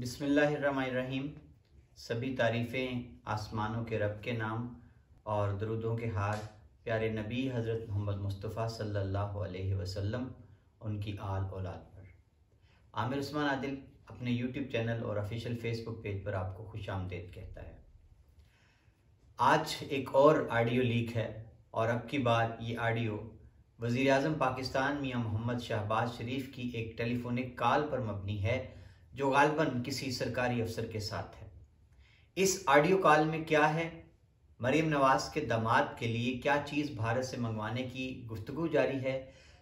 बिस्मिल्लाहिर्रहमानिर्रहीम। सभी तारीफ़ें आसमानों के रब के नाम और दरूदों के हार प्यारे नबी हज़रत मोहम्मद मुस्तफ़ा सल्लल्लाहु अलैहि वसल्लम उनकी आल औलाद पर। आमिर उस्मान आदिल अपने यूट्यूब चैनल और ऑफिशियल फेसबुक पेज पर आपको खुशामदीद कहता है। आज एक और ऑडियो लीक है और अब की बार ये ऑडियो वज़ीर आज़म पाकिस्तान मियां मोहम्मद शहबाज शरीफ की एक टेलीफोनिक कॉल पर मबनी है जो गालबन किसी सरकारी अफसर के साथ है। इस ऑडियो कॉल में क्या है, मरीम नवाज के दामाद के लिए क्या चीज़ भारत से मंगवाने की गुफ्तगू जारी है,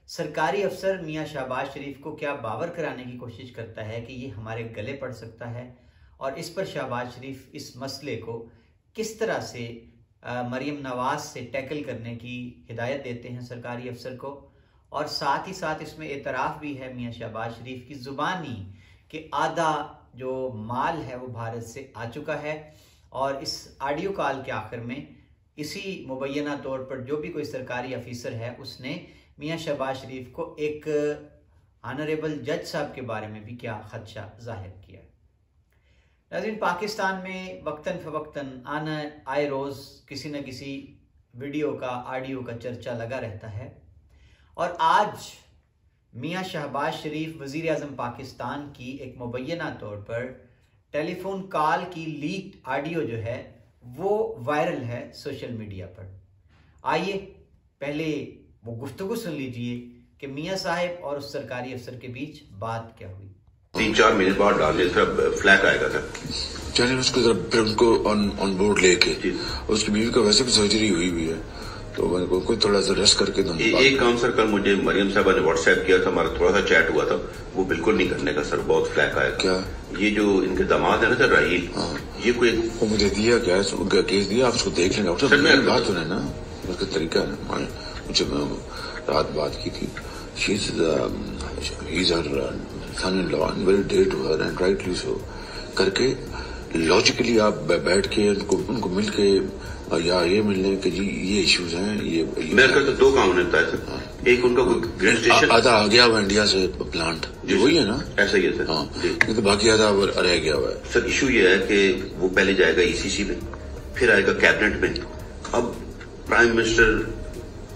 सरकारी अफसर मियां शहबाज शरीफ को क्या बावर कराने की कोशिश करता है कि ये हमारे गले पड़ सकता है, और इस पर शहबाज शरीफ इस मसले को किस तरह से मरीम नवाज से टैकल करने की हिदायत देते हैं सरकारी अफसर को। और साथ ही साथ इसमें एतराफ़ भी है मियां शहबाज शरीफ की ज़ुबानी कि आधा जो माल है वो भारत से आ चुका है। और इस ऑडियो कॉल के आखिर में इसी मुबैना तौर पर जो भी कोई सरकारी अफसर है उसने मियां शहबाज शरीफ को एक ऑनरेबल जज साहब के बारे में भी क्या खदशा जाहिर किया है। नाज़रीन, पाकिस्तान में वक्तन फ़वक्तन आए रोज़ किसी न किसी वीडियो का ऑडियो का चर्चा लगा रहता है और आज मियां शहबाज शरीफ वज़ीर आज़म पाकिस्तान की एक मुबैना तौर पर टेलीफोन कॉल की लीक ऑडियो जो है वो वायरल है सोशल मीडिया पर। आइए पहले वो गुफ्तगू सुन लीजिए कि मियां साहब और उस सरकारी अफसर के बीच बात क्या हुई। 3-4 महीने बाद डालने तरफ फ्लैग आएगा था, चलिए उसको फिर उनको ऑन बोर्ड लेके उसकी बीवी का वैसे भी सर्जरी हुई है तो कोई थोड़ा सा रेस्ट करके एक काम सर, कल मुझे मरियम साहबा ने व्हाट्सएप किया था, हमारा थोड़ा सा चैट हुआ था, वो बिल्कुल नहीं करने का सर, बहुत फ्लैग आया। क्या ये जो इनके दामाद है ना सर राहील, ये कोई वो मुझे दिया क्या उनका केस दिया, आप उसको देख लेंगे सर। मेरी बात सुने ना, उसका तरीका है ना, मुझे रात बात की थी, he's her son-in-law and very dear to her and rightly so करके लॉजिकली आप बैठ के उनको मिल के या ये मिलने के जी ये इश्यूज हैं, ये मेरे ख्याल से दो काम होता है सर। एक उनका ग्रेड स्टेशन आधा आ गया हुआ इंडिया से प्लांट, वही है ना, ऐसा ही है सर। हाँ, तो बाकी आधा रह गया हुआ है सर। इशू ये है कि वो पहले जाएगा ईसीसी में, फिर आएगा कैबिनेट में। अब प्राइम मिनिस्टर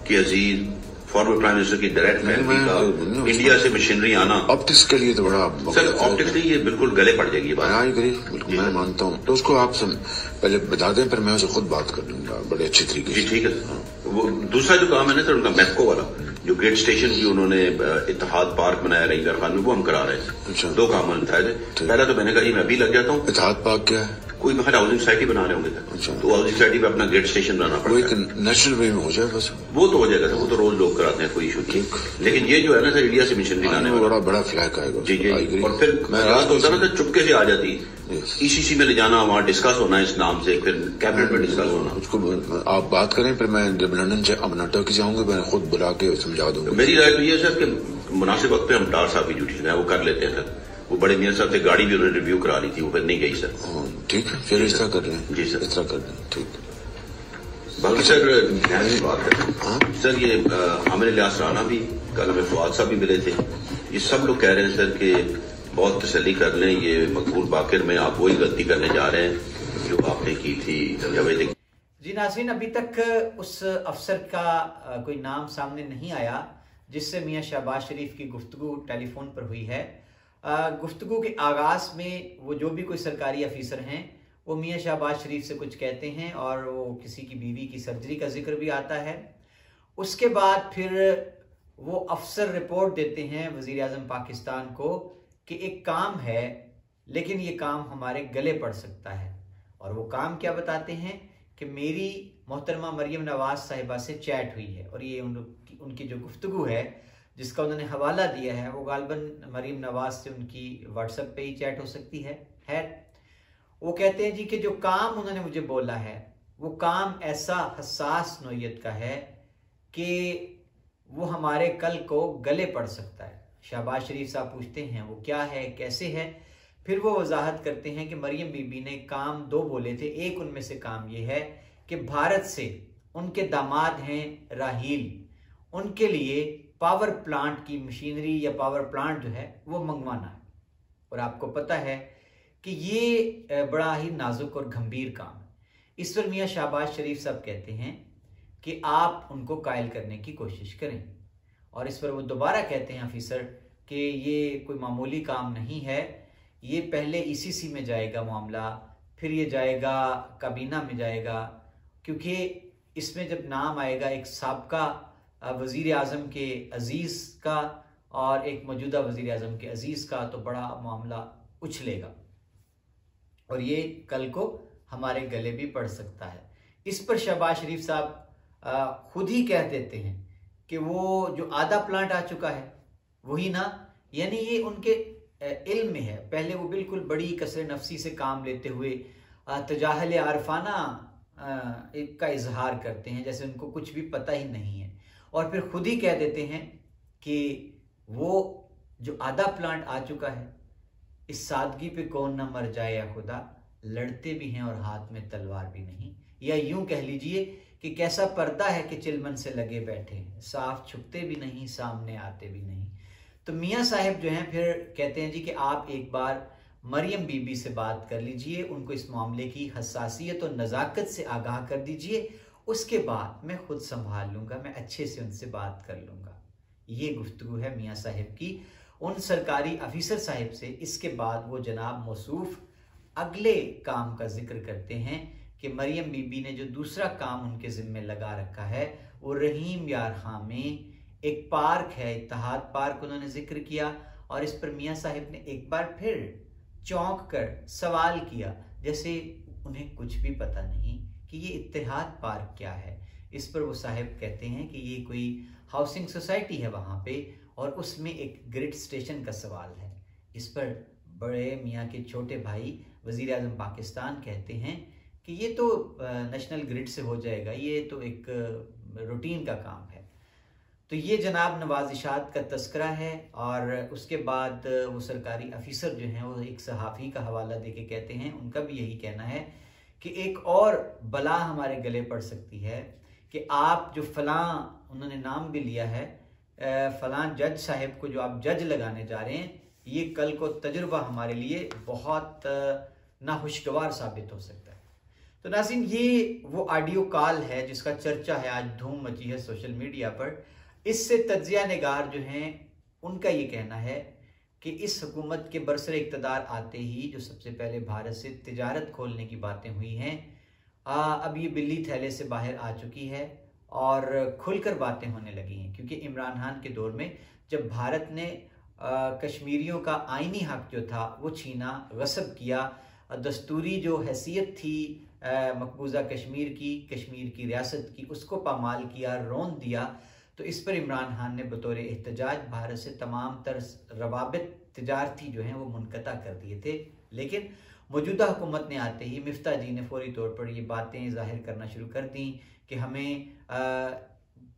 की अजीज फॉर्मर प्राइम मिनिस्टर की डायरेक्ट फैमिली का इंडिया से मशीनरी आना ऑप्टिक्स के लिए तो बड़ा सर, ऑप्टिक्स नहीं, ये बिल्कुल गले पड़ जाएगी बात। हाँ, बिल्कुल मैं मानता हूँ। तो उसको आप पहले बता दें, फिर मैं उसे खुद बात कर लूंगा बड़े अच्छे तरीके से। ठीक है। वो दूसरा जो काम है ना सर, उनका मैस्को वाला जो ग्रेट स्टेशन की उन्होंने इत्तेहाद पार्क बनाया रईगर खान में, वो हम करा रहे हैं। अच्छा, दो काम बताए थे। पहला तो मैंने कहा मैं अभी लग जाता हूँ। इत्तेहाद पार्क क्या है? कोई वहाँ हाउसिंग सोसाइटी बना रहे होंगे सर। अच्छा, तो हाउसिंग सोसाइटी में अपना गेट स्टेशन बनाना पड़ेगा। वो एक नेशनल वे में हो जाए बस, वो तो हो जाएगा सर, वो तो रोज लोग कराते हैं, कोई इशू नहीं। लेकिन ये जो है ना सर, इंडिया से मिशन लाने में बड़ा फ्लैग आएगा। जी जी। और फिर होता ना सर, चुपके से आ जाती, ईसीसी में ले जाना, वहाँ डिस्कस होना इस नाम से, फिर कैबिनेट में डिस्कस होना। उसको आप बात करें, फिर मैं जब लंदन से अपना टर्की जाऊंगा मैं खुद बुला के समझा दूंगा। मेरी राय तो ये है सर कि मुनासिब वक्त पे हम डार साहब की ड्यूटी लगाए, वो कर लेते हैं सर। वो बड़े मियां साहब से गाड़ी भी उन्होंने रिव्यू करा ली थी, वो फिर नहीं गई सर। ठीक है, फिर इस तरह कर रहे हैं। जी सर, इस तरह कर रहे हैं। ठीक। बाकी सर ध्यान की बात है सर, ये आमिर इलियास राना भी कल हमें फवाद साहब भी मिले थे। ये सब लोग कह रहे हैं सर कि बहुत तसल्ली कर लें, ये मकबूल बाकिर में आप वही गलती करने जा रहे हैं जो आपने की थी जावेद। जी नाज़रीन, अभी तक उस अफसर का कोई नाम सामने नहीं आया जिससे मियां शहबाज शरीफ की गुफ्तगू टेलीफोन पर हुई है। गुफ्तगू के आगाज में वो जो भी कोई सरकारी अफसर हैं वो मियां शहबाज शरीफ से कुछ कहते हैं और वो किसी की बीवी की सर्जरी का जिक्र भी आता है। उसके बाद फिर वो अफसर रिपोर्ट देते हैं वज़ीर आज़म पाकिस्तान को कि एक काम है लेकिन ये काम हमारे गले पड़ सकता है। और वो काम क्या बताते हैं कि मेरी मोहतरमा मरियम नवाज साहिबा से चैट हुई है, और ये उनकी जो गुफ्तगू है जिसका उन्होंने हवाला दिया है वो गालबन मरीम नवाज से उनकी व्हाट्सएप पे ही चैट हो सकती है। खैर, वो कहते हैं जी कि जो काम उन्होंने मुझे बोला है वो काम ऐसा हसास नौयत का है कि वो हमारे कल को गले पड़ सकता है। शहबाज शरीफ साहब पूछते हैं वो क्या है, कैसे है। फिर वो वजाहत करते हैं कि मरियम बीबी ने काम दो बोले थे, एक उनमें से काम ये है कि भारत से उनके दामाद हैं राहील, उनके लिए पावर प्लांट की मशीनरी या पावर प्लांट जो है वो मंगवाना है। और आपको पता है कि ये बड़ा ही नाजुक और गंभीर काम है। इस पर मियाँ शहबाज शरीफ साहब कहते हैं कि आप उनको कायल करने की कोशिश करें, और इस पर वो दोबारा कहते हैं ऑफिसर कि ये कोई मामूली काम नहीं है, ये पहले ईसीसी में जाएगा मामला, फिर ये जाएगा काबीना में जाएगा, क्योंकि इसमें जब नाम आएगा एक साबका वज़ीर आज़म के अजीज़ का और एक मौजूदा वज़ीर आज़म के अजीज़ का, तो बड़ा मामला उछलेगा और ये कल को हमारे गले भी पड़ सकता है। इस पर शहबाज शरीफ साहब खुद ही कह देते हैं कि वो जो आधा प्लांट आ चुका है वही ना, यानी ये उनके इल्म में है। पहले वो बिल्कुल बड़ी कसर नफसी से काम लेते हुए तजाहल आरफाना का इजहार करते हैं जैसे उनको कुछ भी पता ही नहीं है, और फिर खुद ही कह देते हैं कि वो जो आधा प्लांट आ चुका है, इस सादगी पे कौन ना मर जाए या खुदा, लड़ते भी हैं और हाथ में तलवार भी नहीं। या यूं कह लीजिए कि कैसा पर्दा है कि चिलमन से लगे बैठे हैं, साफ छुपते भी नहीं, सामने आते भी नहीं। तो मियाँ साहब जो हैं फिर कहते हैं जी कि आप एक बार मरियम बीबी से बात कर लीजिए, उनको इस मामले की हसासियत और नज़ाकत से आगाह कर दीजिए, उसके बाद मैं खुद संभाल लूँगा, मैं अच्छे से उनसे बात कर लूँगा। ये गुफ्तगू है मियाँ साहब की उन सरकारी अफिसर साहब से। इसके बाद वो जनाब मौसूफ अगले काम का जिक्र करते हैं कि मरियम बीबी ने जो दूसरा काम उनके ज़िम्मे लगा रखा है वो रहीम यार खां में एक पार्क है, इत्तेहाद पार्क, उन्होंने जिक्र किया, और इस पर मियाँ साहब ने एक बार फिर चौंक कर सवाल किया जैसे उन्हें कुछ भी पता नहीं कि ये इत्तेहाद पार्क क्या है। इस पर वो साहब कहते हैं कि ये कोई हाउसिंग सोसाइटी है वहाँ पे, और उसमें एक ग्रिड स्टेशन का सवाल है। इस पर बड़े मियाँ के छोटे भाई वज़ीर आज़म पाकिस्तान कहते हैं कि ये तो नेशनल ग्रिड से हो जाएगा, ये तो एक रूटीन का काम है। तो ये जनाब नवाजिशात का तस्करा है, और उसके बाद वो सरकारी अफिसर जो हैं वो एक सहाफ़ी का हवाला देके कहते हैं, उनका भी यही कहना है कि एक और बला हमारे गले पड़ सकती है कि आप जो फ़लाँ, उन्होंने नाम भी लिया है, फ़लाँ जज साहब को जो आप जज लगाने जा रहे हैं, ये कल को तजुर्बा हमारे लिए बहुत नाखुशगवार साबित हो सकता है। तो नाज़रीन, ये वो ऑडियो कॉल है जिसका चर्चा है, आज धूम मची है सोशल मीडिया पर। इससे तज्जिया निगार जो हैं उनका ये कहना है कि इस हुकूमत के बरसर इक़्तिदार आते ही जो सबसे पहले भारत से तिजारत खोलने की बातें हुई हैं, अब ये बिल्ली थैले से बाहर आ चुकी है और खुलकर बातें होने लगी हैं। क्योंकि इमरान खान के दौर में जब भारत ने कश्मीरियों का आइनी हक जो था वो छीना, गस्ब किया, दस्तूरी जो हैसियत थी मकबूजा कश्मीर की रियासत की, उसको पामाल किया, रौंद दिया। तो इस पर इमरान खान ने बतौर एहतजाज भारत से तमाम तर रवाबित तिजारती जो हैं वो मुनक़ता कर दिए थे। लेकिन मौजूदा हुकूमत ने आते ही मिफ्ता जी ने फौरी तौर पर ये बातें ज़ाहिर करना शुरू कर दी कि हमें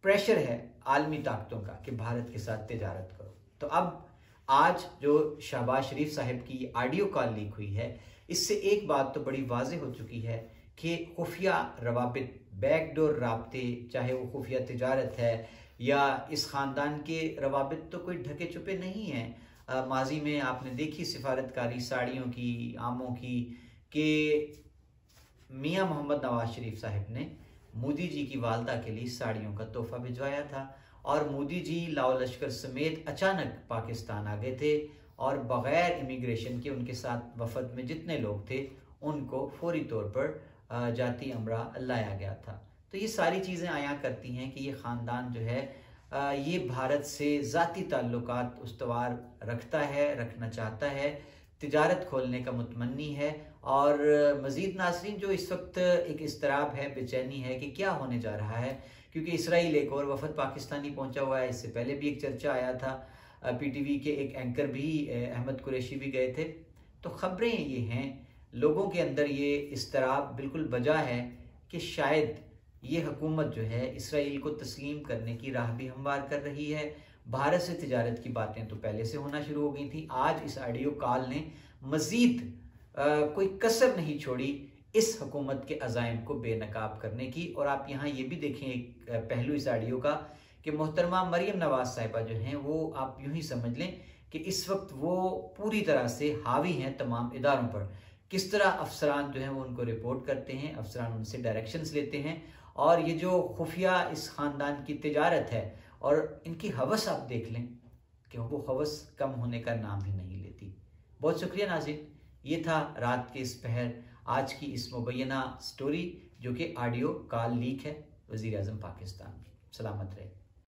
प्रेशर है आलमी ताकतों का कि भारत के साथ तिजारत करो। तो अब आज जो शहबाज शरीफ साहब की ऑडियो कॉल लीक हुई है, इससे एक बात तो बड़ी वाज़ेह हो चुकी है कि खुफिया रवाबित, बैकडोर राब्ते, चाहे वो खुफिया तिजारत है या इस ख़ानदान के रवाबित, तो कोई ढके छुपे नहीं हैं। माजी में आपने देखी सिफारतकारी साड़ियों की, आमों की, कि मियाँ मोहम्मद नवाज शरीफ साहब ने मोदी जी की वालदा के लिए साड़ियों का तोहफा भिजवाया था, और मोदी जी लाओ लश्कर समेत अचानक पाकिस्तान आ गए थे, और बग़ैर इमिग्रेशन के उनके साथ वफद में जितने लोग थे उनको फौरी तौर पर जाती अमरा लाया गया था। तो ये सारी चीज़ें आया करती हैं कि ये ख़ानदान जो है ये भारत से ज़ाती ताल्लुकात उस्तवार रखता है, रखना चाहता है, तिजारत खोलने का मुतमन्नी है। और मज़ीद नाज़रीन, जो इस वक्त एक इस्तराब है, बेचैनी है कि क्या होने जा रहा है, क्योंकि इसराइल एक और वफद पाकिस्तानी पहुंचा हुआ है। इससे पहले भी एक चर्चा आया था, PTV के एक एंकर भी, अहमद कुरैशी भी गए थे। तो ख़बरें ये हैं, लोगों के अंदर ये इस्तराब बिल्कुल बजा है कि शायद ये हुकूमत जो है इसराइल को तस्लीम करने की राह भी हमवार कर रही है। भारत से तिजारत की बातें तो पहले से होना शुरू हो गई थी, आज इस ऑडियो कॉल ने मज़ीद कोई कसर नहीं छोड़ी इस हुकूमत के अज़ाइम को बेनकाब करने की। और आप यहाँ ये भी देखें एक पहलू इस ऑडियो का कि मोहतरमा मरियम नवाज साहिबा जो हैं वो आप यूँ ही समझ लें कि इस वक्त वो पूरी तरह से हावी हैं तमाम इदारों पर। किस तरह अफसरान जो हैं वो उनको रिपोर्ट करते हैं, अफसरान उनसे डायरेक्शंस लेते हैं, और ये जो खुफिया इस ख़ानदान की तिजारत है और इनकी हवस आप देख लें कि वो हवस कम होने का नाम ही नहीं लेती। बहुत शुक्रिया नाज़रीन, ये था रात के इस पहर आज की इस मुबैना स्टोरी जो कि ऑडियो कॉल लीक है वज़ीर आज़म पाकिस्तान। सलामत रहे।